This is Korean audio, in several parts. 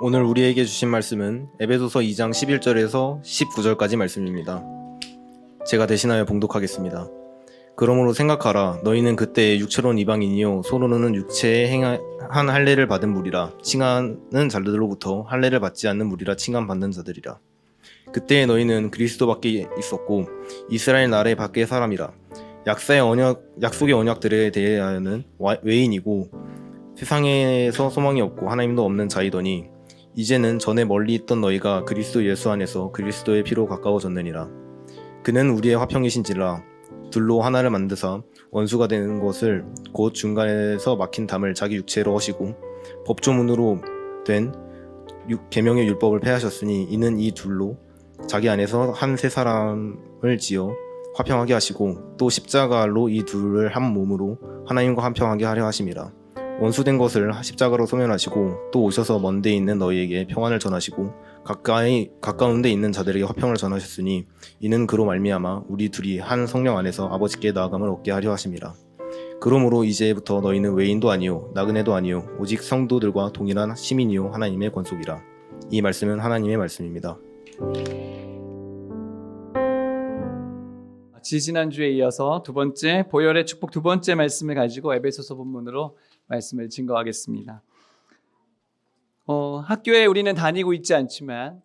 오늘 우리에게 주신 말씀은 에베소서 2장 11절에서 19절까지 말씀입니다. 제가 대신하여 봉독하겠습니다. 그러므로 생각하라. 너희는 그때의 육체로는 이방인이요 서로는 육체에 행한 할례를 받은 무리라. 칭하는 자들로부터 할례를 받지 않는 무리라 칭함받는 자들이라. 그때의 너희는 그리스도 밖에 있었고 이스라엘 나라의 밖의 사람이라. 약속의 언약들에 대하여는 외인이고 세상에서 소망이 없고 하나님도 없는 자이더니 이제는 전에 멀리 있던 너희가 그리스도 예수 안에서 그리스도의 피로 가까워졌느니라. 그는 우리의 화평이신지라. 둘로 하나를 만드사 원수가 되는 것을 곧 중간에서 막힌 담을 자기 육체로 하시고 법조문으로 된 계명의 율법을 폐하셨으니 이는 이 둘로 자기 안에서 한 새 사람을 지어 화평하게 하시고 또 십자가로 이 둘을 한 몸으로 하나님과 화평하게 하려 하심이라. 원수된 것을 십자가로 소멸하시고 또 오셔서 먼 데 있는 너희에게 평안을 전하시고 가까운 데 있는 자들에게 화평을 전하셨으니 이는 그로 말미암아 우리 둘이 한 성령 안에서 아버지께 나아감을 얻게 하려 하심이라. 그러므로 이제부터 너희는 외인도 아니요 나그네도 아니요 오직 성도들과 동일한 시민이요 하나님의 권속이라. 이 말씀은 하나님의 말씀입니다. 지지난주에 이어서 두 번째 보혈의 축복 두 번째 말씀을 가지고 에베소서 본문으로 말씀을 증거하겠습니다. 학교에 우리는 다니고 있지 않지만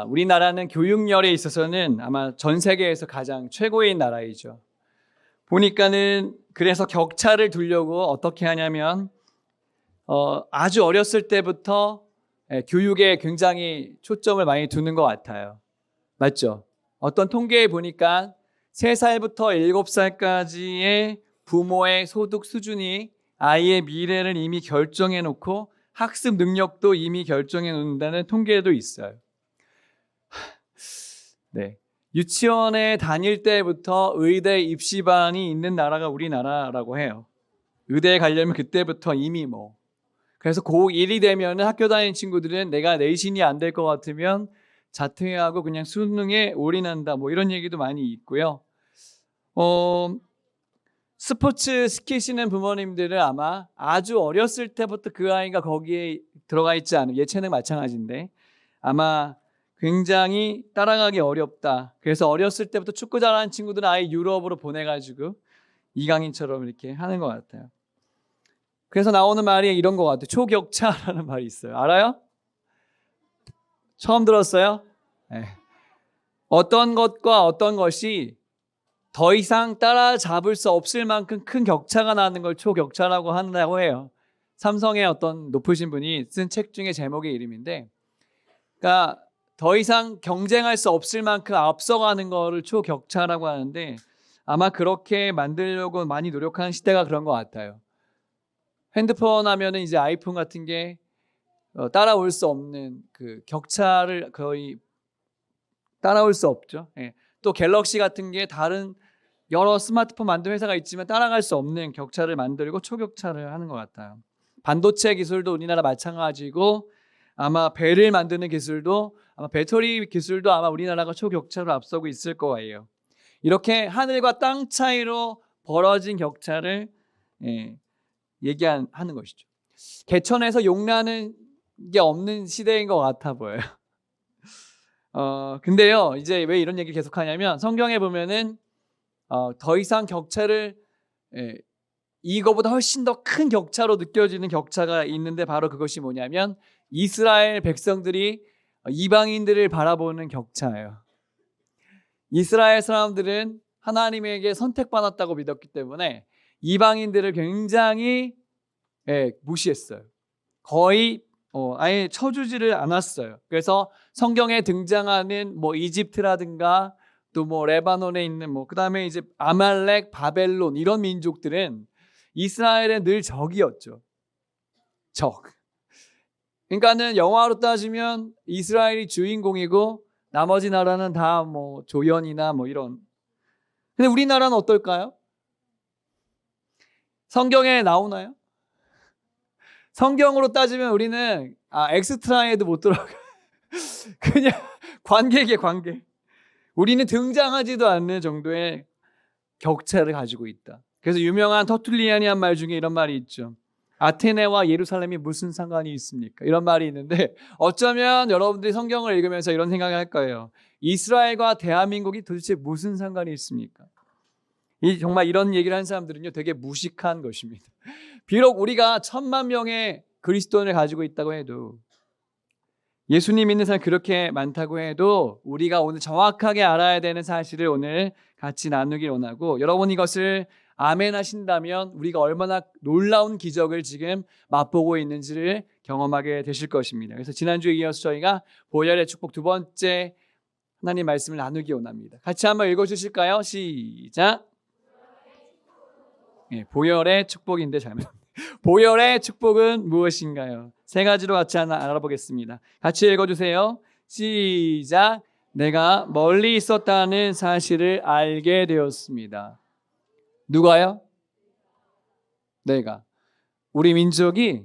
우리나라는 교육열에 있어서는 아마 전 세계에서 가장 최고인 나라이죠. 보니까는 그래서 격차를 두려고 어떻게 하냐면 아주 어렸을 때부터 교육에 굉장히 초점을 많이 두는 것 같아요. 맞죠? 어떤 통계에 보니까 3살부터 7살까지의 부모의 소득 수준이 아이의 미래를 이미 결정해 놓고 학습 능력도 이미 결정해 놓는다는 통계도 있어요. 네. 유치원에 다닐 때부터 의대 입시반이 있는 나라가 우리나라라고 해요. 의대에 가려면 그때부터 이미 그래서 고1이 되면 학교 다니는 친구들은 내가 내신이 안 될 것 같으면 자퇴하고 그냥 수능에 올인한다 이런 얘기도 많이 있고요. 스포츠 시키시는 부모님들은 아마 아주 어렸을 때부터 그 아이가 거기에 들어가 있지 않으면 예체능 마찬가지인데 아마 굉장히 따라가기 어렵다. 그래서 어렸을 때부터 축구 잘하는 친구들은 아예 유럽으로 보내가지고 이강인처럼 이렇게 하는 것 같아요. 그래서 나오는 말이 이런 것 같아요. 초격차라는 말이 있어요. 알아요? 처음 들었어요? 네. 어떤 것과 어떤 것이 더 이상 따라잡을 수 없을 만큼 큰 격차가 나는 걸 초격차라고 한다고 해요. 삼성의 어떤 높으신 분이 쓴 책 중에 제목의 이름인데, 그러니까 더 이상 경쟁할 수 없을 만큼 앞서가는 거를 초격차라고 하는데 아마 그렇게 만들려고 많이 노력하는 시대가 그런 것 같아요. 핸드폰 하면은 이제 아이폰 같은 게 따라올 수 없는 그 격차를 거의 따라올 수 없죠. 예. 또 갤럭시 같은 게 다른 여러 스마트폰 만드는 회사가 있지만 따라갈 수 없는 격차를 만들고 초격차를 하는 것 같아요. 반도체 기술도 우리나라 마찬가지고 아마 배를 만드는 기술도 아마 배터리 기술도 아마 우리나라가 초격차로 앞서고 있을 거예요. 이렇게 하늘과 땅 차이로 벌어진 격차를 얘기하는 것이죠. 개천에서 용나는 게 없는 시대인 것 같아 보여요. 근데요, 이제 왜 이런 얘기를 계속 하냐면 성경에 보면은 더 이상 격차를 이거보다 훨씬 더 큰 격차로 느껴지는 격차가 있는데 바로 그것이 뭐냐면 이스라엘 백성들이 이방인들을 바라보는 격차예요. 이스라엘 사람들은 하나님에게 선택받았다고 믿었기 때문에 이방인들을 굉장히 무시했어요. 거의 아예 쳐주지를 않았어요. 그래서 성경에 등장하는 이집트라든가 또 레바논에 있는 그다음에 이제 아말렉, 바벨론 이런 민족들은 이스라엘의 늘 적이었죠. 적. 그러니까는 영화로 따지면 이스라엘이 주인공이고 나머지 나라는 다 조연이나 이런. 근데 우리나라는 어떨까요? 성경에 나오나요? 성경으로 따지면 우리는 엑스트라에도 못 들어가. 그냥 관객이에요, 관객. 우리는 등장하지도 않는 정도의 격차를 가지고 있다. 그래서 유명한 터툴리안이 한 말 중에 이런 말이 있죠. 아테네와 예루살렘이 무슨 상관이 있습니까? 이런 말이 있는데 어쩌면 여러분들이 성경을 읽으면서 이런 생각을 할 거예요. 이스라엘과 대한민국이 도대체 무슨 상관이 있습니까? 정말 이런 얘기를 하는 사람들은요, 되게 무식한 것입니다. 비록 우리가 1,000만 명의 그리스도인을 가지고 있다고 해도, 예수님 믿는 사람이 그렇게 많다고 해도 우리가 오늘 정확하게 알아야 되는 사실을 오늘 같이 나누길 원하고, 여러분 이것을 아멘 하신다면 우리가 얼마나 놀라운 기적을 지금 맛보고 있는지를 경험하게 되실 것입니다. 그래서 지난주에 이어서 저희가 보혈의 축복 두 번째 하나님 말씀을 나누기 원합니다. 같이 한번 읽어주실까요? 시작. 보혈의 축복인데 잘못. 보혈의 축복은 무엇인가요? 세 가지로 같이 하나 알아보겠습니다. 같이 읽어주세요. 시작. 내가 멀리 있었다는 사실을 알게 되었습니다. 누가요? 내가. 우리 민족이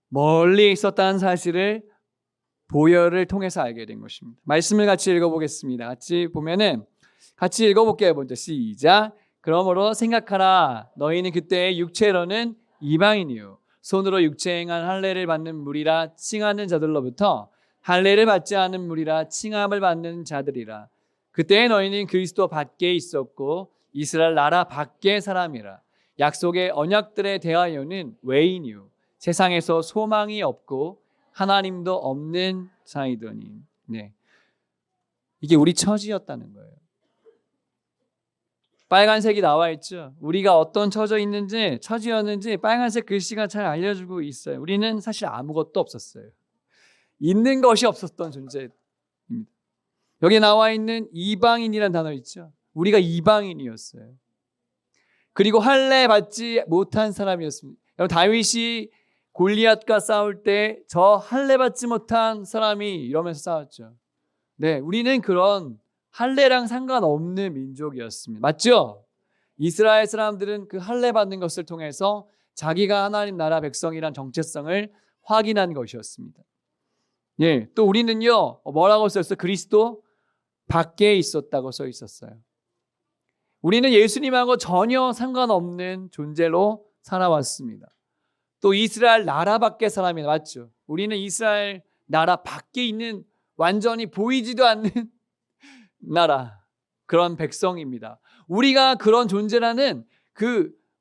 멀리 있었다는 사실을 보혈을 통해서 알게 된 것입니다. 말씀을 같이 읽어보겠습니다. 같이 읽어볼게요. 먼저 시작. 그러므로 생각하라. 너희는 그때 육체로는 이방인이요 손으로 육체 행한 할례를 받는 무리라 칭하는 자들로부터 할례를 받지 않은 무리라 칭함을 받는 자들이라. 그때 너희는 그리스도 밖에 있었고 이스라엘 나라 밖의 사람이라. 약속의 언약들에 대하여는 외인이요 세상에서 소망이 없고 하나님도 없는 자이더니. 네, 이게 우리 처지였다는 거예요. 빨간색이 나와 있죠. 우리가 어떤 처지였는지 빨간색 글씨가 잘 알려주고 있어요. 우리는 사실 아무것도 없었어요. 있는 것이 없었던 존재입니다. 여기 나와 있는 이방인이라는 단어 있죠. 우리가 이방인이었어요. 그리고 할례 받지 못한 사람이었습니다. 여러분, 다윗이 골리앗과 싸울 때 저 할례 받지 못한 사람이 이러면서 싸웠죠. 네, 우리는 그런 할례랑 상관없는 민족이었습니다. 맞죠? 이스라엘 사람들은 그 할례 받는 것을 통해서 자기가 하나님 나라 백성이란 정체성을 확인한 것이었습니다. 예, 또 우리는요, 뭐라고 써 있어요? 그리스도 밖에 있었다고 써 있었어요. 우리는 예수님하고 전혀 상관없는 존재로 살아왔습니다. 또 이스라엘 나라 밖의 사람이 맞죠? 우리는 이스라엘 나라 밖에 있는 완전히 보이지도 않는 나라, 그런 백성입니다. 우리가 그런 존재라는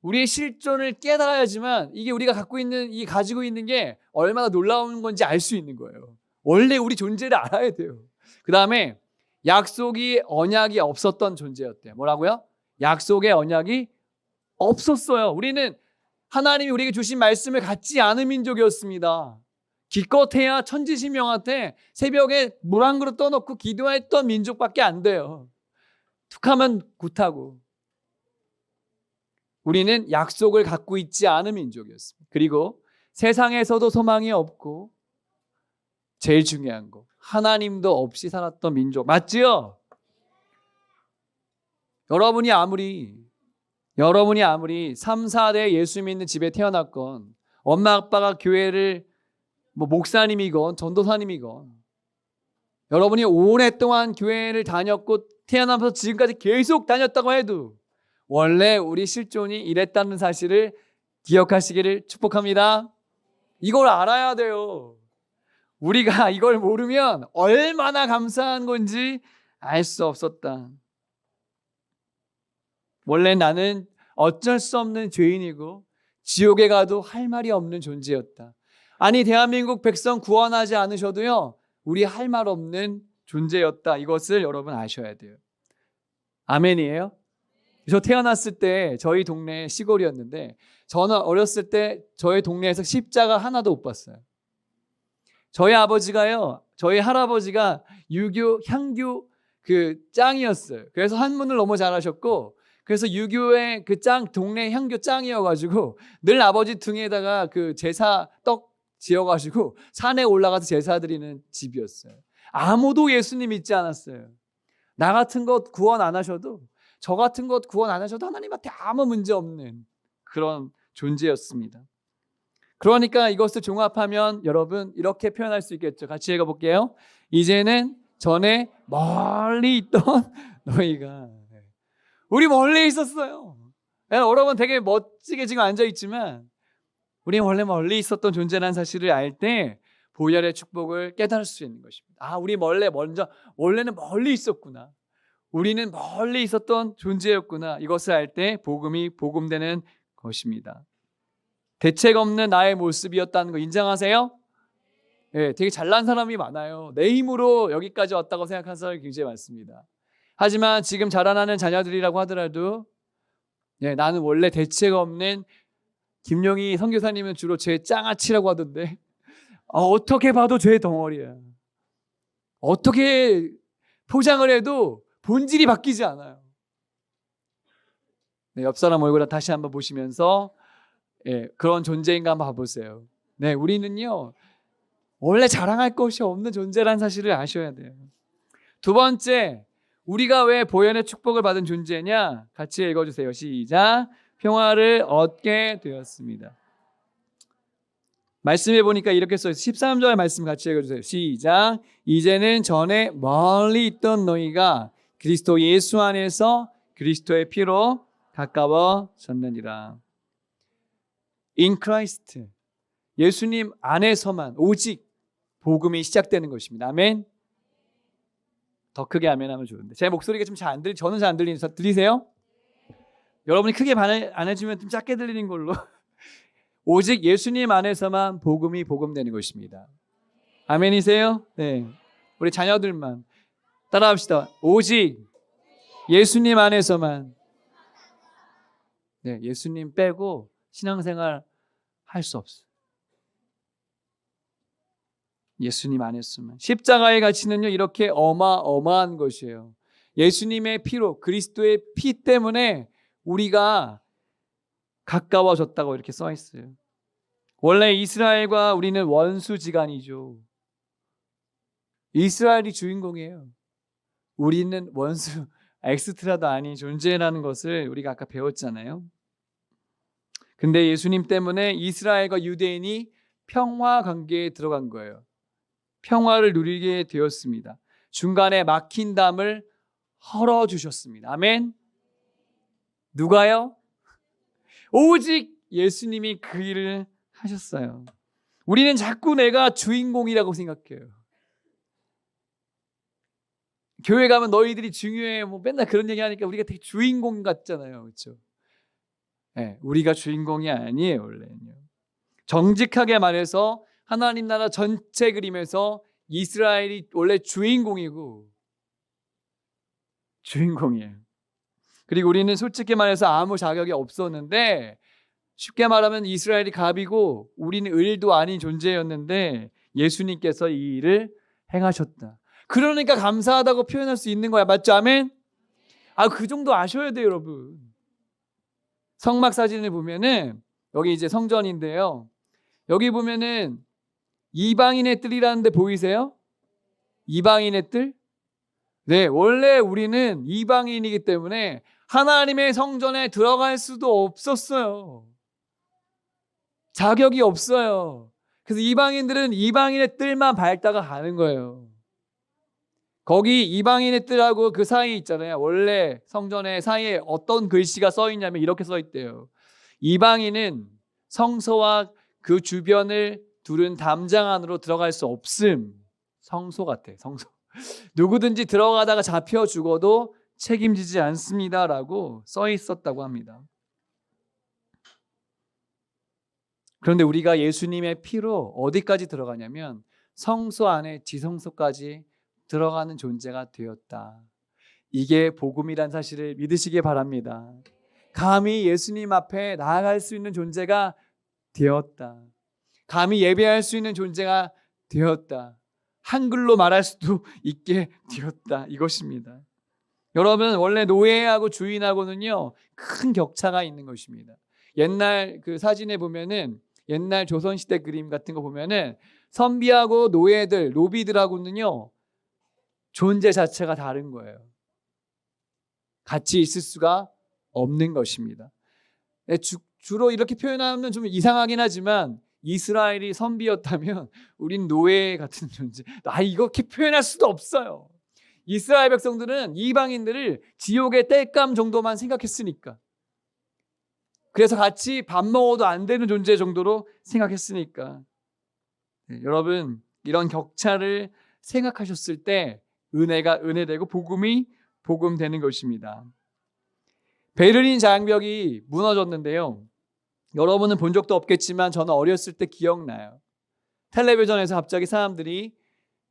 우리의 실존을 깨달아야지만 이게 우리가 가지고 있는 게 얼마나 놀라운 건지 알 수 있는 거예요. 원래 우리 존재를 알아야 돼요. 그 다음에 약속이 언약이 없었던 존재였대요. 뭐라고요? 약속의 언약이 없었어요. 우리는 하나님이 우리에게 주신 말씀을 갖지 않은 민족이었습니다. 기껏해야 천지신명한테 새벽에 물 한 그릇 떠놓고 기도했던 민족밖에 안 돼요. 툭하면 굿하고. 우리는 약속을 갖고 있지 않은 민족이었습니다. 그리고 세상에서도 소망이 없고 제일 중요한 거, 하나님도 없이 살았던 민족. 맞지요? 여러분이 아무리 3, 4대 예수 믿는 집에 태어났건 엄마 아빠가 교회를 목사님이건 전도사님이건 여러분이 오랫동안 교회를 다녔고 태어나면서 지금까지 계속 다녔다고 해도 원래 우리 실존이 이랬다는 사실을 기억하시기를 축복합니다. 이걸 알아야 돼요. 우리가 이걸 모르면 얼마나 감사한 건지 알 수 없었다. 원래 나는 어쩔 수 없는 죄인이고 지옥에 가도 할 말이 없는 존재였다. 아니, 대한민국 백성 구원하지 않으셔도요, 우리 할 말 없는 존재였다. 이것을 여러분 아셔야 돼요. 아멘이에요? 저 태어났을 때 저희 동네 시골이었는데 저는 어렸을 때 저희 동네에서 십자가 하나도 못 봤어요. 저희 할아버지가 유교, 향교 짱이었어요. 그래서 한문을 너무 잘하셨고, 그래서 유교의 동네 향교 짱이어가지고 늘 아버지 등에다가 제사 떡 지어가지고 산에 올라가서 제사 드리는 집이었어요. 아무도 예수님 믿지 않았어요. 나 같은 것 구원 안 하셔도, 저 같은 것 구원 안 하셔도 하나님한테 아무 문제 없는 그런 존재였습니다. 그러니까 이것을 종합하면 여러분 이렇게 표현할 수 있겠죠. 같이 읽어볼게요. 이제는 전에 멀리 있던 너희가. 우리 멀리 있었어요. 여러분 되게 멋지게 지금 앉아있지만 우리는 원래 멀리 있었던 존재라는 사실을 알 때 보혈의 축복을 깨달을 수 있는 것입니다. 아, 우리 원래는 멀리 있었구나. 우리는 멀리 있었던 존재였구나. 이것을 알 때 복음이 복음되는 것입니다. 대책 없는 나의 모습이었다는 거 인정하세요? 네, 되게 잘난 사람이 많아요. 내 힘으로 여기까지 왔다고 생각하는 사람이 굉장히 많습니다. 하지만 지금 자라나는 자녀들이라고 하더라도 나는 원래 대책 없는, 김용희 선교사님은 주로 죄 짱아치라고 하던데 어떻게 봐도 죄 덩어리야. 어떻게 포장을 해도 본질이 바뀌지 않아요. 옆 사람 얼굴을 다시 한번 보시면서 그런 존재인가 한번 봐보세요. 우리는요 원래 자랑할 것이 없는 존재라는 사실을 아셔야 돼요. 두 번째, 우리가 왜 보혈의 축복을 받은 존재냐? 같이 읽어주세요. 시작. 평화를 얻게 되었습니다. 말씀해 보니까 이렇게 써있어요. 13절 말씀 같이 읽어주세요. 시작. 이제는 전에 멀리 있던 너희가 그리스도 예수 안에서 그리스도의 피로 가까워졌느니라. In Christ, 예수님 안에서만 오직 복음이 시작되는 것입니다. 아멘. 더 크게 아멘 하면 좋은데 제 목소리가 좀 잘 안 저는 잘 안 들리세요? 여러분이 크게 반응 안 해주면 좀 작게 들리는 걸로. 오직 예수님 안에서만 복음이 복음되는 것입니다. 아멘이세요? 네. 우리 자녀들만 따라합시다. 오직 예수님 안에서만. 예수님 빼고 신앙생활 할 수 없어요. 예수님 안에서만. 십자가의 가치는요 이렇게 어마어마한 것이에요. 예수님의 피로, 그리스도의 피 때문에 우리가 가까워졌다고 이렇게 써 있어요. 원래 이스라엘과 우리는 원수지간이죠. 이스라엘이 주인공이에요. 우리는 원수, 엑스트라도 아닌 존재라는 것을 우리가 아까 배웠잖아요. 근데 예수님 때문에 이스라엘과 유대인이 평화 관계에 들어간 거예요. 평화를 누리게 되었습니다. 중간에 막힌 담을 헐어주셨습니다. 아멘. 누가요? 오직 예수님이 그 일을 하셨어요. 우리는 자꾸 내가 주인공이라고 생각해요. 교회 가면 너희들이 중요해 맨날 그런 얘기 하니까 우리가 되게 주인공 같잖아요. 그렇죠? 우리가 주인공이 아니에요. 원래는요. 정직하게 말해서 하나님 나라 전체 그림에서 이스라엘이 원래 주인공이에요. 그리고 우리는 솔직히 말해서 아무 자격이 없었는데, 쉽게 말하면 이스라엘이 갑이고 우리는 을도 아닌 존재였는데 예수님께서 이 일을 행하셨다. 그러니까 감사하다고 표현할 수 있는 거야. 맞죠? 아멘? 그 정도 아셔야 돼요, 여러분. 성막 사진을 보면은 여기 이제 성전인데요. 여기 보면은 이방인의 뜰이라는 데 보이세요? 이방인의 뜰? 원래 우리는 이방인이기 때문에 하나님의 성전에 들어갈 수도 없었어요. 자격이 없어요. 그래서 이방인들은 이방인의 뜰만 밟다가 가는 거예요. 거기 이방인의 뜰하고 그 사이에 있잖아요. 원래 성전의 사이에 어떤 글씨가 써 있냐면 이렇게 써 있대요. 이방인은 성소와 그 주변을 두른 담장 안으로 들어갈 수 없음. 성소 같아. 성소. 누구든지 들어가다가 잡혀 죽어도 책임지지 않습니다라고 써 있었다고 합니다. 그런데 우리가 예수님의 피로 어디까지 들어가냐면 성소 안에 지성소까지 들어가는 존재가 되었다. 이게 복음이란 사실을 믿으시기 바랍니다. 감히 예수님 앞에 나아갈 수 있는 존재가 되었다. 감히 예배할 수 있는 존재가 되었다. 한글로 말할 수도 있게 되었다. 이것입니다. 여러분, 원래 노예하고 주인하고는요 큰 격차가 있는 것입니다. 옛날 그 사진에 보면은 옛날 조선시대 그림 같은 거 보면은 선비하고 노예들, 노비들하고는요 존재 자체가 다른 거예요. 같이 있을 수가 없는 것입니다. 주로 이렇게 표현하면 좀 이상하긴 하지만 이스라엘이 선비였다면 우린 노예 같은 존재. 이렇게 표현할 수도 없어요. 이스라엘 백성들은 이방인들을 지옥의 땔감 정도만 생각했으니까. 그래서 같이 밥 먹어도 안 되는 존재 정도로 생각했으니까. 네, 여러분 이런 격차를 생각하셨을 때 은혜가 은혜되고 복음이 복음되는 것입니다. 베를린 장벽이 무너졌는데요. 여러분은 본 적도 없겠지만 저는 어렸을 때 기억나요. 텔레비전에서 갑자기 사람들이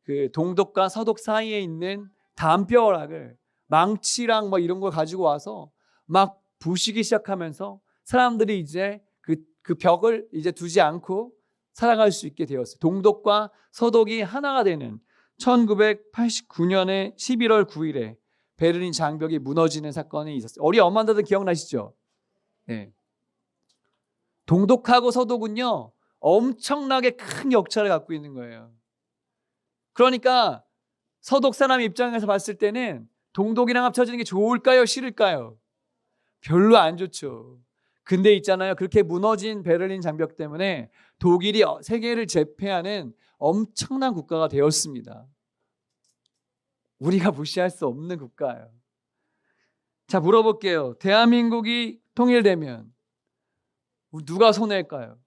그 동독과 서독 사이에 있는 담벼락을 망치랑 뭐 이런 걸 가지고 와서 막 부시기 시작하면서 사람들이 이제 그 벽을 이제 두지 않고 살아갈 수 있게 되었어요. 동독과 서독이 하나가 되는 1989년의 11월 9일에 베를린 장벽이 무너지는 사건이 있었어요. 우리 엄마들도 기억나시죠? 네. 동독하고 서독은요 엄청나게 큰 격차를 갖고 있는 거예요. 그러니까 서독 사람 입장에서 봤을 때는 동독이랑 합쳐지는 게 좋을까요? 싫을까요? 별로 안 좋죠. 근데 있잖아요. 그렇게 무너진 베를린 장벽 때문에 독일이 세계를 제패하는 엄청난 국가가 되었습니다. 우리가 무시할 수 없는 국가예요. 자, 물어볼게요. 대한민국이 통일되면 누가 손해일까요?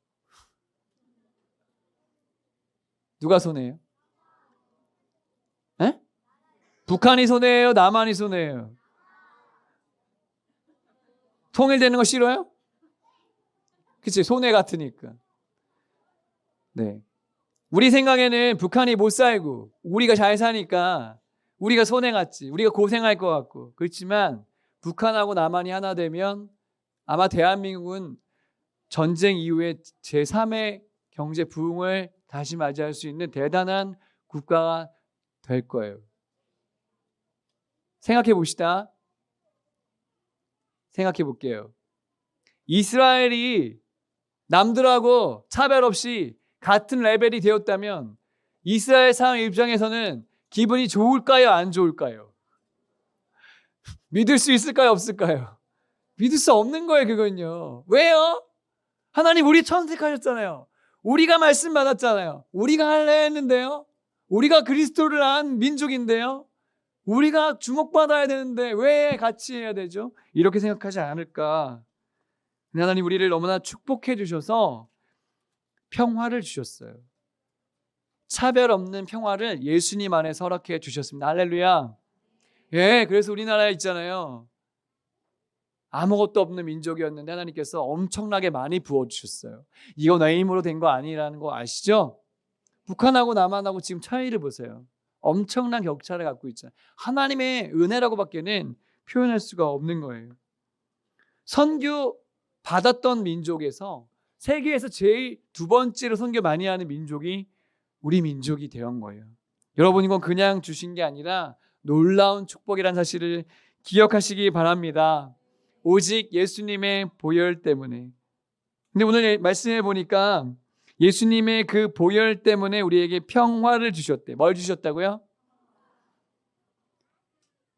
누가 손해예요? 에? 북한이 손해예요? 남한이 손해예요? 통일되는 거 싫어요? 그치, 손해 같으니까. 네. 우리 생각에는 북한이 못 살고 우리가 잘 사니까 우리가 손해 같지, 우리가 고생할 것 같고. 그렇지만 북한하고 남한이 하나 되면 아마 대한민국은 전쟁 이후에 제3의 경제 부흥을 다시 맞이할 수 있는 대단한 국가가 될 거예요. 생각해 봅시다. 생각해 볼게요. 이스라엘이 남들하고 차별 없이 같은 레벨이 되었다면 이스라엘 사람 입장에서는 기분이 좋을까요? 안 좋을까요? 믿을 수 있을까요? 없을까요? 믿을 수 없는 거예요, 그건요. 왜요? 하나님 우리 선택하셨잖아요. 우리가 말씀 받았잖아요. 우리가 할래 했는데요. 우리가 그리스도를 안 민족인데요. 우리가 주목받아야 되는데 왜 같이 해야 되죠? 이렇게 생각하지 않을까. 하나님 우리를 너무나 축복해 주셔서 평화를 주셨어요. 차별 없는 평화를 예수님 안에서 허락해 주셨습니다. 할렐루야. 예, 그래서 우리나라에 있잖아요. 아무것도 없는 민족이었는데 하나님께서 엄청나게 많이 부어주셨어요. 이거 내 힘으로 된 거 아니라는 거 아시죠? 북한하고 남한하고 지금 차이를 보세요. 엄청난 격차를 갖고 있잖아요. 하나님의 은혜라고밖에는 표현할 수가 없는 거예요. 선교 받았던 민족에서 세계에서 제일 두 번째로 선교 많이 하는 민족이 우리 민족이 되는 거예요. 여러분 이건 그냥 주신 게 아니라 놀라운 축복이라는 사실을 기억하시기 바랍니다. 오직 예수님의 보혈 때문에. 근데 오늘 말씀해 보니까 예수님의 그 보혈 때문에 우리에게 평화를 주셨대. 뭘 주셨다고요?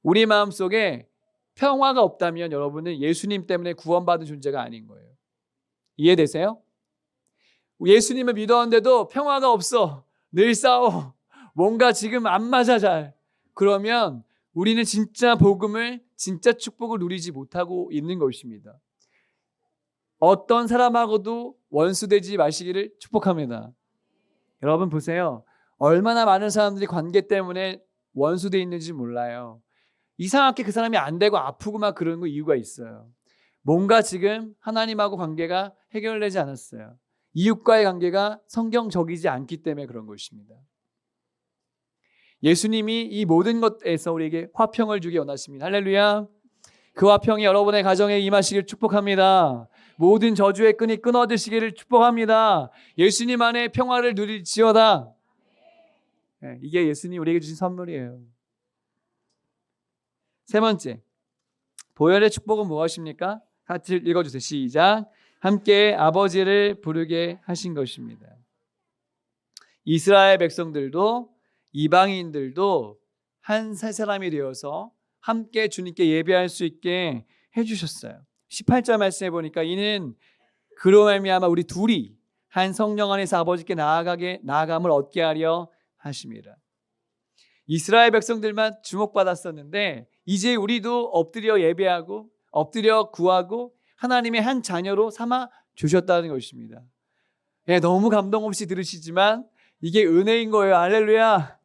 우리 마음속에 평화가 없다면 여러분은 예수님 때문에 구원받은 존재가 아닌 거예요. 이해되세요? 예수님을 믿었는데도 평화가 없어. 늘 싸워. 뭔가 지금 안 맞아 잘. 그러면 우리는 진짜 복음을, 진짜 축복을 누리지 못하고 있는 것입니다. 어떤 사람하고도 원수되지 마시기를 축복합니다. 여러분 보세요. 얼마나 많은 사람들이 관계 때문에 원수되어 있는지 몰라요. 이상하게 그 사람이 안 되고 아프고 막 그런 거 이유가 있어요. 뭔가 지금 하나님하고 관계가 해결되지 않았어요. 이웃과의 관계가 성경적이지 않기 때문에 그런 것입니다. 예수님이 이 모든 것에서 우리에게 화평을 주기 원하십니다. 할렐루야. 그 화평이 여러분의 가정에 임하시길 축복합니다. 모든 저주의 끈이 끊어지시기를 축복합니다. 예수님 안에 평화를 누릴지어다. 네, 이게 예수님 우리에게 주신 선물이에요. 세 번째, 보혈의 축복은 무엇입니까? 같이 읽어주세요. 시작. 함께 아버지를 부르게 하신 것입니다. 이스라엘 백성들도 이방인들도 한 세 사람이 되어서 함께 주님께 예배할 수 있게 해주셨어요. 18절 말씀해 보니까 이는 그로 말미암아 우리 둘이 한 성령 안에서 아버지께 나아감을 얻게 하려 하심이라. 이스라엘 백성들만 주목받았었는데 이제 우리도 엎드려 예배하고 엎드려 구하고 하나님의 한 자녀로 삼아 주셨다는 것입니다. 예, 너무 감동 없이 들으시지만 이게 은혜인 거예요. 할렐루야.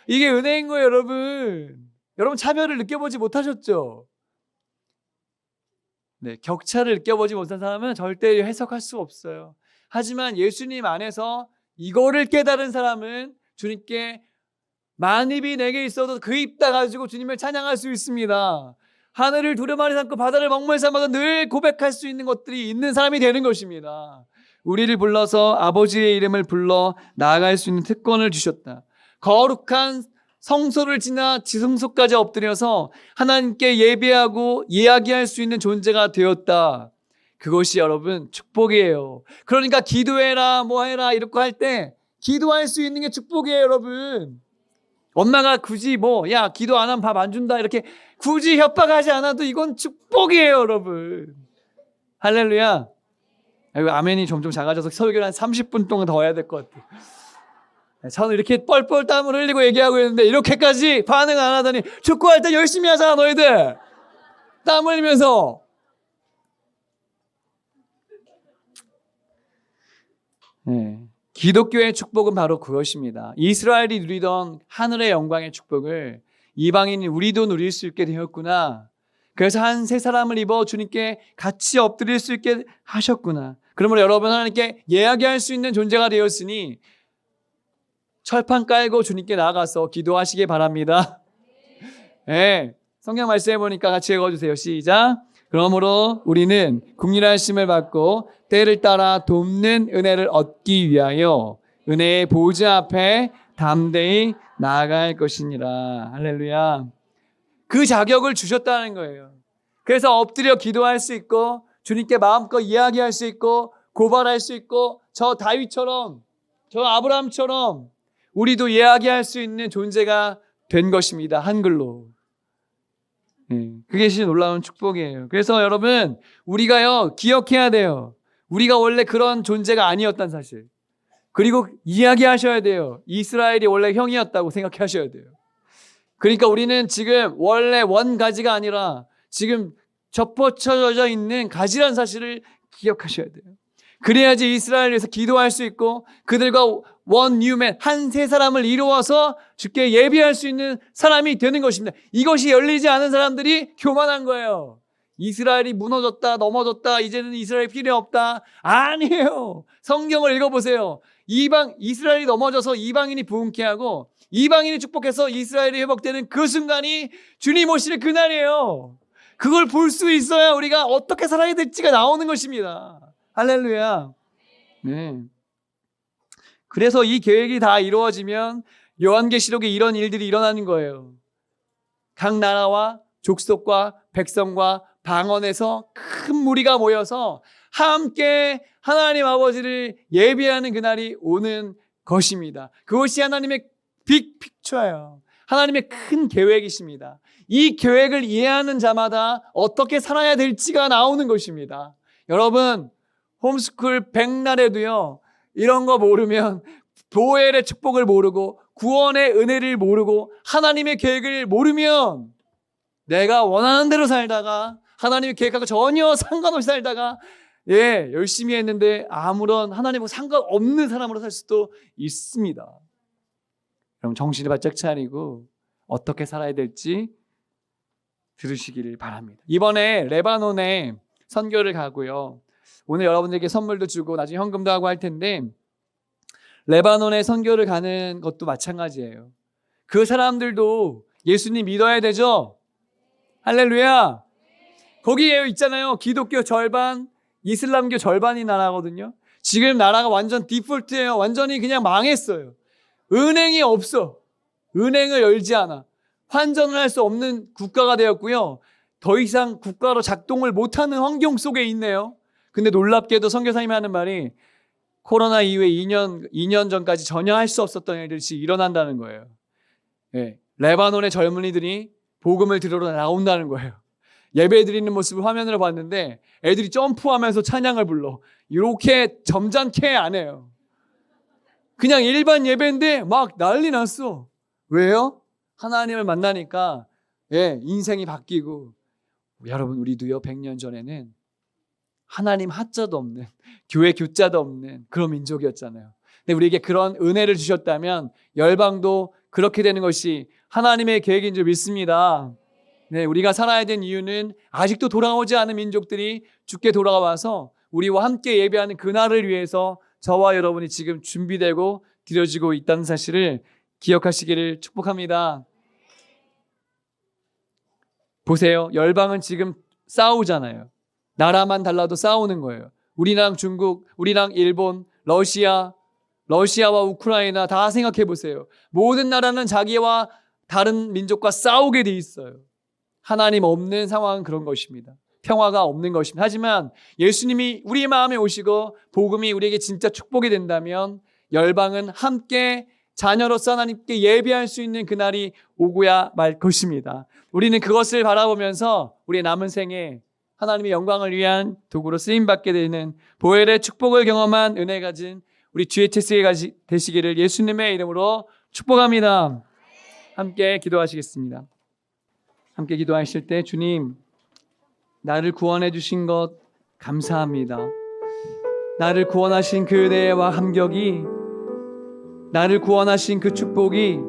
이게 은혜인 거예요, 여러분. 여러분 차별을 느껴보지 못하셨죠? 네, 격차를 느껴보지 못한 사람은 절대 해석할 수 없어요. 하지만 예수님 안에서 이거를 깨달은 사람은 주님께 만입이 내게 있어도 그 입 다 가지고 주님을 찬양할 수 있습니다. 하늘을 두루마리 삼고 바다를 먹물 삼아도 늘 고백할 수 있는 것들이 있는 사람이 되는 것입니다. 우리를 불러서 아버지의 이름을 불러 나아갈 수 있는 특권을 주셨다. 거룩한 성소를 지나 지성소까지 엎드려서 하나님께 예배하고 이야기할 수 있는 존재가 되었다. 그것이 여러분 축복이에요. 그러니까 기도해라 뭐 해라 이렇게 할 때 기도할 수 있는 게 축복이에요, 여러분. 엄마가 굳이 야 기도 안 하면 밥 안 준다 이렇게 굳이 협박하지 않아도 이건 축복이에요, 여러분. 할렐루야. 아멘이 점점 작아져서 설교를 한 30분 동안 더 해야 될 것 같아요. 저는 이렇게 뻘뻘 땀을 흘리고 얘기하고 있는데 이렇게까지 반응 안 하더니 축구할 때 열심히 하잖아 너희들. 땀 흘리면서. 네. 기독교의 축복은 바로 그것입니다. 이스라엘이 누리던 하늘의 영광의 축복을 이방인이 우리도 누릴 수 있게 되었구나. 그래서 한 세 사람을 입어 주님께 같이 엎드릴 수 있게 하셨구나. 그러므로 여러분 하나님께 이야기할 수 있는 존재가 되었으니 철판 깔고 주님께 나아가서 기도하시기 바랍니다. 네, 성경 말씀해 보니까 같이 읽어주세요. 시작. 그러므로 우리는 국률하심을 받고 때를 따라 돕는 은혜를 얻기 위하여 은혜의 보좌 앞에 담대히 나아갈 것이니라. 할렐루야. 그 자격을 주셨다는 거예요. 그래서 엎드려 기도할 수 있고 주님께 마음껏 이야기할 수 있고 고발할 수 있고 저 다윗처럼 저 아브라함처럼 우리도 이야기할 수 있는 존재가 된 것입니다. 한글로. 그게 진짜 놀라운 축복이에요. 그래서 여러분 우리가요 기억해야 돼요. 우리가 원래 그런 존재가 아니었단 사실. 그리고 이야기하셔야 돼요. 이스라엘이 원래 형이었다고 생각하셔야 돼요. 그러니까 우리는 지금 원래 원 가지가 아니라 지금 접붙여져 있는 가지란 사실을 기억하셔야 돼요. 그래야지 이스라엘을 위해서 기도할 수 있고 그들과 원 뉴맨 한 세 사람을 이루어서 주께 예비할 수 있는 사람이 되는 것입니다. 이것이 열리지 않은 사람들이 교만한 거예요. 이스라엘이 무너졌다 넘어졌다 이제는 이스라엘 필요 없다. 아니에요. 성경을 읽어보세요. 이스라엘이 넘어져서 이방인이 부흥케 하고 이방인이 축복해서 이스라엘이 회복되는 그 순간이 주님 오실 그날이에요. 그걸 볼 수 있어야 우리가 어떻게 살아야 될지가 나오는 것입니다. 할렐루야. 네. 그래서 이 계획이 다 이루어지면 요한계시록에 이런 일들이 일어나는 거예요. 각 나라와 족속과 백성과 방언에서 큰 무리가 모여서 함께 하나님 아버지를 예배하는 그날이 오는 것입니다. 그것이 하나님의 빅 픽처예요. 하나님의 큰 계획이십니다. 이 계획을 이해하는 자마다 어떻게 살아야 될지가 나오는 것입니다. 여러분 홈스쿨 백날에도요 이런 거 모르면 보엘의 축복을 모르고 구원의 은혜를 모르고 하나님의 계획을 모르면 내가 원하는 대로 살다가 하나님의 계획하고 전혀 상관없이 살다가 열심히 했는데 아무런 하나님과 상관없는 사람으로 살 수도 있습니다. 그럼 정신을 바짝 차리고 어떻게 살아야 될지 들으시기를 바랍니다. 이번에 레바논에 선교를 가고요. 오늘 여러분들에게 선물도 주고 나중에 헌금도 하고 할 텐데 레바논에 선교를 가는 것도 마찬가지예요. 그 사람들도 예수님 믿어야 되죠? 할렐루야. 거기에 있잖아요. 기독교 절반, 이슬람교 절반이 나라거든요. 지금 나라가 완전 디폴트예요. 완전히 그냥 망했어요. 은행이 없어. 은행을 열지 않아. 환전을 할 수 없는 국가가 되었고요. 더 이상 국가로 작동을 못하는 환경 속에 있네요. 근데 놀랍게도 선교사님이 하는 말이 코로나 이후에 2년 전까지 전혀 할 수 없었던 일들이 일어난다는 거예요. 레바논의 젊은이들이 복음을 들으러 나온다는 거예요. 예배 드리는 모습을 화면으로 봤는데 애들이 점프하면서 찬양을 불러. 이렇게 점잖게 안 해요. 그냥 일반 예배인데 막 난리 났어. 왜요? 하나님을 만나니까 인생이 바뀌고 여러분 우리도요 100년 전에는 하나님 하자도 없는, 교회 교자도 없는 그런 민족이었잖아요. 근데 우리에게 그런 은혜를 주셨다면 열방도 그렇게 되는 것이 하나님의 계획인 줄 믿습니다. 네, 우리가 살아야 된 이유는 아직도 돌아오지 않은 민족들이 주께 돌아와서 우리와 함께 예배하는 그날을 위해서 저와 여러분이 지금 준비되고 드려지고 있다는 사실을 기억하시기를 축복합니다. 보세요. 열방은 지금 싸우잖아요. 나라만 달라도 싸우는 거예요. 우리랑 중국, 우리랑 일본, 러시아와 우크라이나 다 생각해 보세요. 모든 나라는 자기와 다른 민족과 싸우게 돼 있어요. 하나님 없는 상황은 그런 것입니다. 평화가 없는 것입니다. 하지만 예수님이 우리 마음에 오시고 복음이 우리에게 진짜 축복이 된다면 열방은 함께 자녀로서 하나님께 예배할 수 있는 그날이 오고야 말 것입니다. 우리는 그것을 바라보면서 우리의 남은 생에 하나님의 영광을 위한 도구로 쓰임받게 되는 보혈의 축복을 경험한 은혜 가진 우리 GHS가 되시기를 예수님의 이름으로 축복합니다. 함께 기도하시겠습니다. 함께 기도하실 때 주님, 나를 구원해 주신 것 감사합니다. 나를 구원하신 그 은혜와 감격이, 나를 구원하신 그 축복이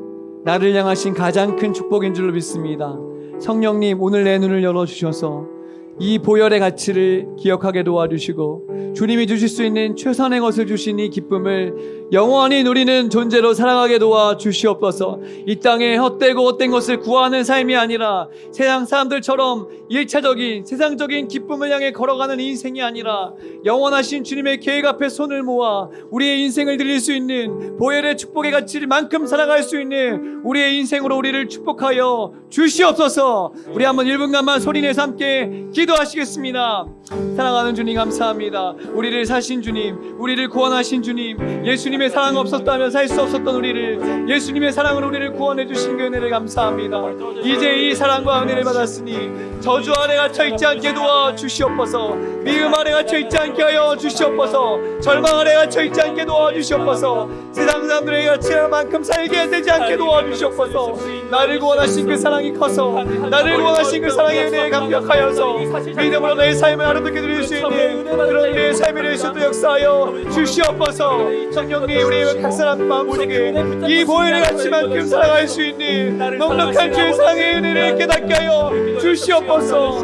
나를 향하신 가장 큰 축복인 줄로 믿습니다. 성령님, 오늘 내 눈을 열어주셔서 이 보혈의 가치를 기억하게 도와주시고 주님이 주실 수 있는 최선의 것을 주신 이 기쁨을 영원히 누리는 존재로 살아가게 도와주시옵소서. 이 땅에 헛되고 헛된 것을 구하는 삶이 아니라 세상 사람들처럼 일차적인 세상적인 기쁨을 향해 걸어가는 인생이 아니라 영원하신 주님의 계획 앞에 손을 모아 우리의 인생을 드릴 수 있는 보혈의 축복의 가치를 만큼 살아갈 수 있는 우리의 인생으로 우리를 축복하여 주시옵소서. 우리 한번 1분간만 소리내서 함께 기도하시겠습니다. 사랑하는 주님 감사합니다. 우리를 사신 주님, 우리를 구원하신 주님, 예수님의 사랑 없었다면 살 수 없었던 우리를 예수님의 사랑으로 우리를 구원해 주신 그 은혜를 감사합니다. 이제 이 사랑과 은혜를 받았으니 저주 아래 갇혀 있지 않게 도와주시옵소서. 미움 아래 갇혀 있지 않게 하여 주시옵소서. 절망 아래 갇혀 있지 않게 도와주시옵소서. 세상 사람들에게 갇힐 만큼 살게 되지 않게 도와주시옵소서. 나를 구원하신 그 사랑이 커서 나를 구원하신 그 사랑의 은혜에 감격하여서 믿음으로 내 삶을 아름답게 드릴 수 있는 그런 내 삶의 예수도 역사하여 주시옵소서. 성령님, 우리 각 사람 마음속에 이 보혈의 가치만큼 살아갈 수 있는 넉넉한 주의 사랑의 은혜를 깨닫게 하여 주시옵소서.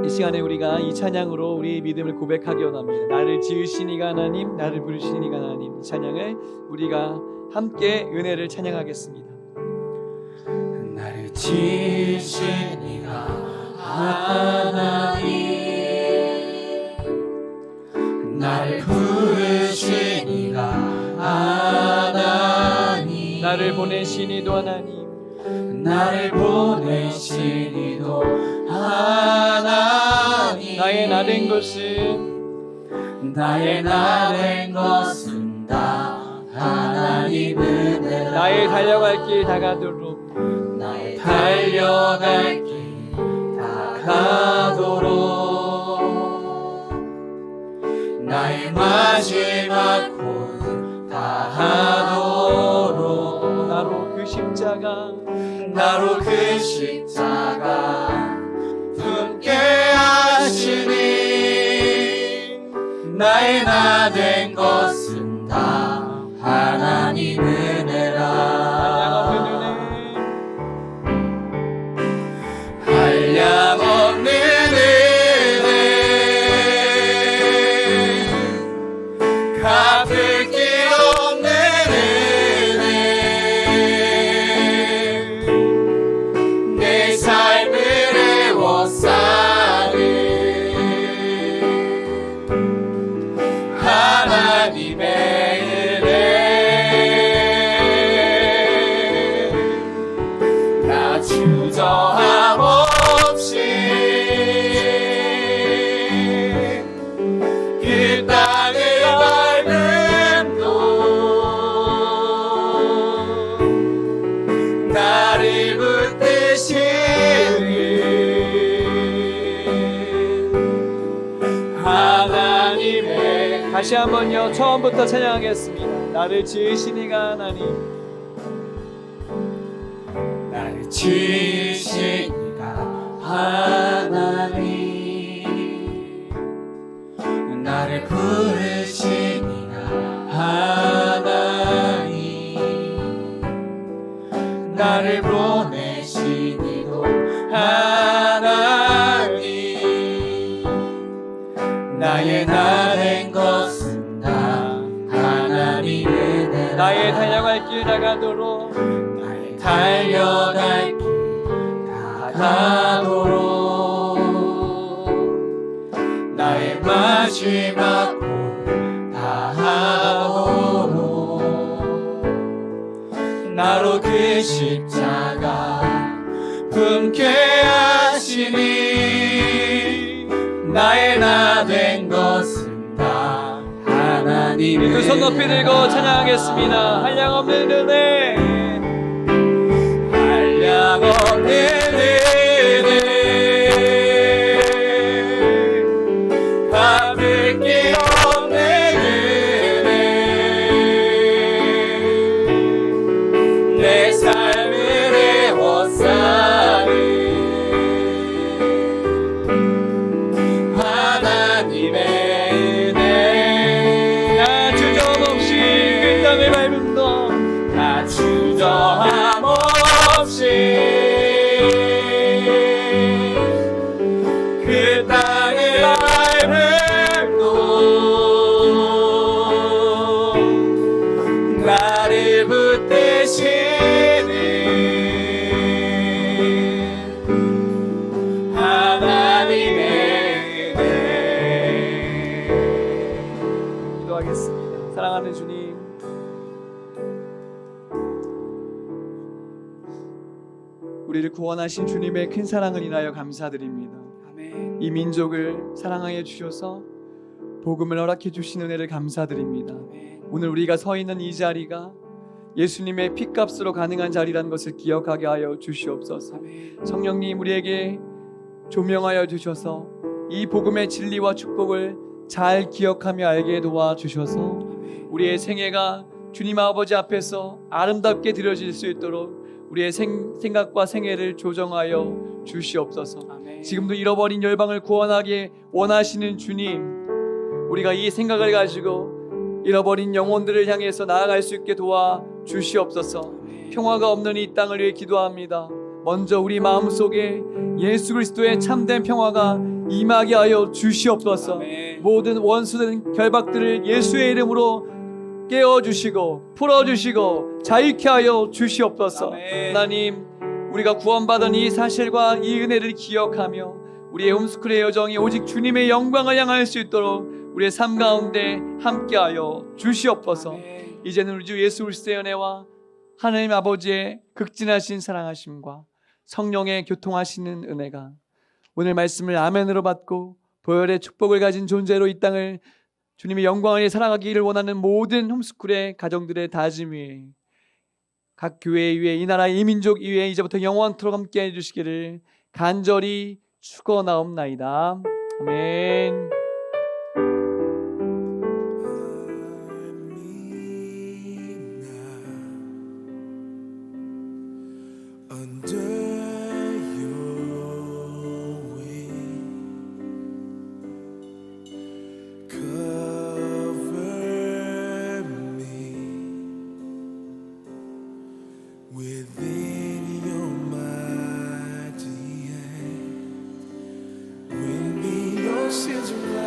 이 시간에 우리가 이 찬양으로 우리의 믿음을 고백하기 원합니다. 나를 지으신 이가 하나님, 나를 부르신 이가 하나님. 이 찬양을 우리가 함께 은혜를 찬양하겠습니다. 나를 지으신 이가 하나님, 나를 부르신 이가 하나님, 나를 보내신 이도 하나님, 나를 보내신 이도 하나님, 나의 나 된 것은 다 하나님 은혜라. 나의 달려갈 길 다가도록 나의 달려갈 길 다가도록 나의 마지막 곳 다하도록 나로 그 십자가 품게 하시니 나의 나 된 것은 다 하나님 은혜라. 한량없는 은혜, 갚을 길 없는 은혜, 내 삶을 애워싸는 하나님의 은혜. 나 주저함 없이 그 땅을 밟음도 나를 붙드시는 하나님의. 다시 한번요, 처음부터 찬양하겠습니다. 나를 지으신 이가 하나님, 지으시니가 하나님, 나를 부르시니가 하나님, 나를 보내시니도 하나님, 나의 나 된 것은 다 하나님의 은혜라. 나의 달려갈 길 나가도록 나의 달려갈 길 다가도록 나의 마지막 골 다하도록 나로 그 십자가 품게 하시니 나의 나 된 것은 다 하나님의 두 손 높이 들고 찬양하겠습니다. 한량없는 은혜, 한량없는 은혜, 갚을 길 없는 은혜, 내 삶을 애워싸는 하나님의 은혜. 나 주저없이 그 땅을 밟음도 나 주저함 없이 그 땅을 밟음도 나를 붙드시는 하나님의 은혜. 기도하겠습니다. 사랑하는 주님, 우리를 구원하신 주님의 큰 사랑을 인하여 감사드립니다. 이 민족을 사랑하여 주셔서 복음을 허락해 주신 은혜를 감사드립니다. 오늘 우리가 서 있는 이 자리가 예수님의 피값으로 가능한 자리라는 것을 기억하게 하여 주시옵소서. 성령님, 우리에게 조명하여 주셔서 이 복음의 진리와 축복을 잘 기억하며 알게 도와주셔서 우리의 생애가 주님 아버지 앞에서 아름답게 드려질 수 있도록 우리의 생각과 생애를 조정하여 주시옵소서. 지금도 잃어버린 열방을 구원하게 원하시는 주님, 우리가 이 생각을 가지고 잃어버린 영혼들을 향해서 나아갈 수 있게 도와주시옵소서. 평화가 없는 이 땅을 위해 기도합니다. 먼저 우리 마음속에 예수 그리스도의 참된 평화가 임하게 하여 주시옵소서. 모든 원수된 결박들을 예수의 이름으로 깨워주시고 풀어주시고 자유케 하여 주시옵소서. 하나님, 우리가 구원받은 이 사실과 이 은혜를 기억하며 우리의 홈스쿨의 여정이 오직 주님의 영광을 향할 수 있도록 우리의 삶 가운데 함께하여 주시옵소서. 이제는 우리 주 예수 그리스도의 은혜와 하나님 아버지의 극진하신 사랑하심과 성령의 교통하시는 은혜가 오늘 말씀을 아멘으로 받고 보혈의 축복을 가진 존재로 이 땅을 주님의 영광을 위해 살아가기를 원하는 모든 홈스쿨의 가정들의 다짐 위에 각 교회 위에 이 나라 이 민족 위에 이제부터 영원토록 함께 해주시기를 간절히 축원하옵나이다. 아멘. Sins are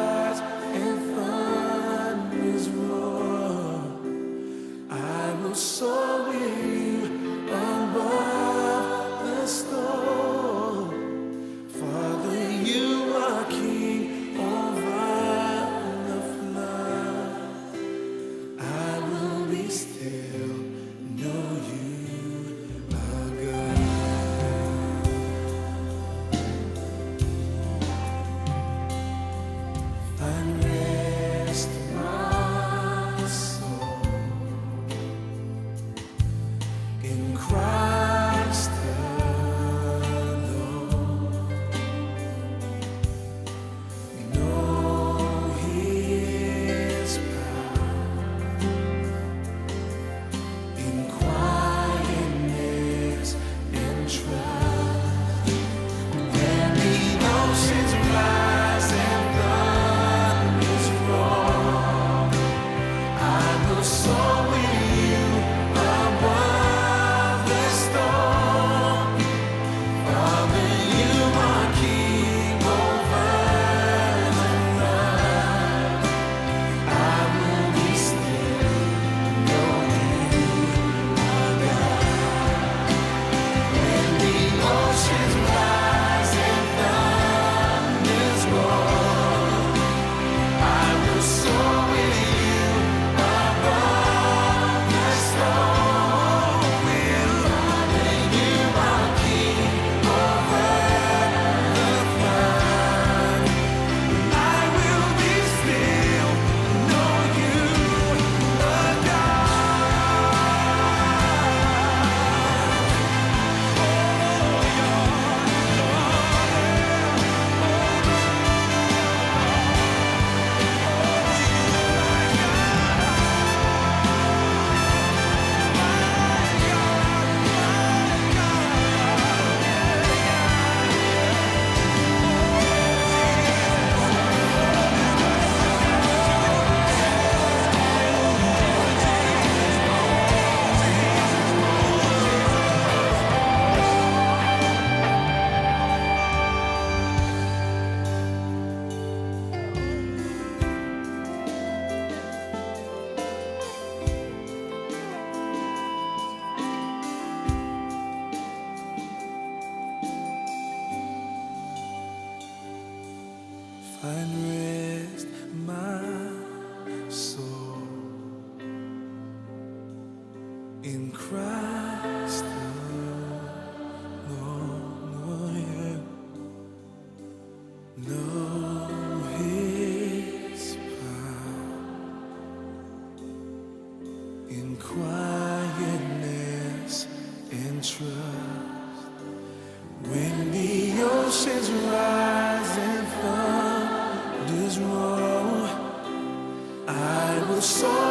find rest my soul in Christ alone. Yeah. Know His power in quietness and trust. When the oceans rise and thunders roll, I will soar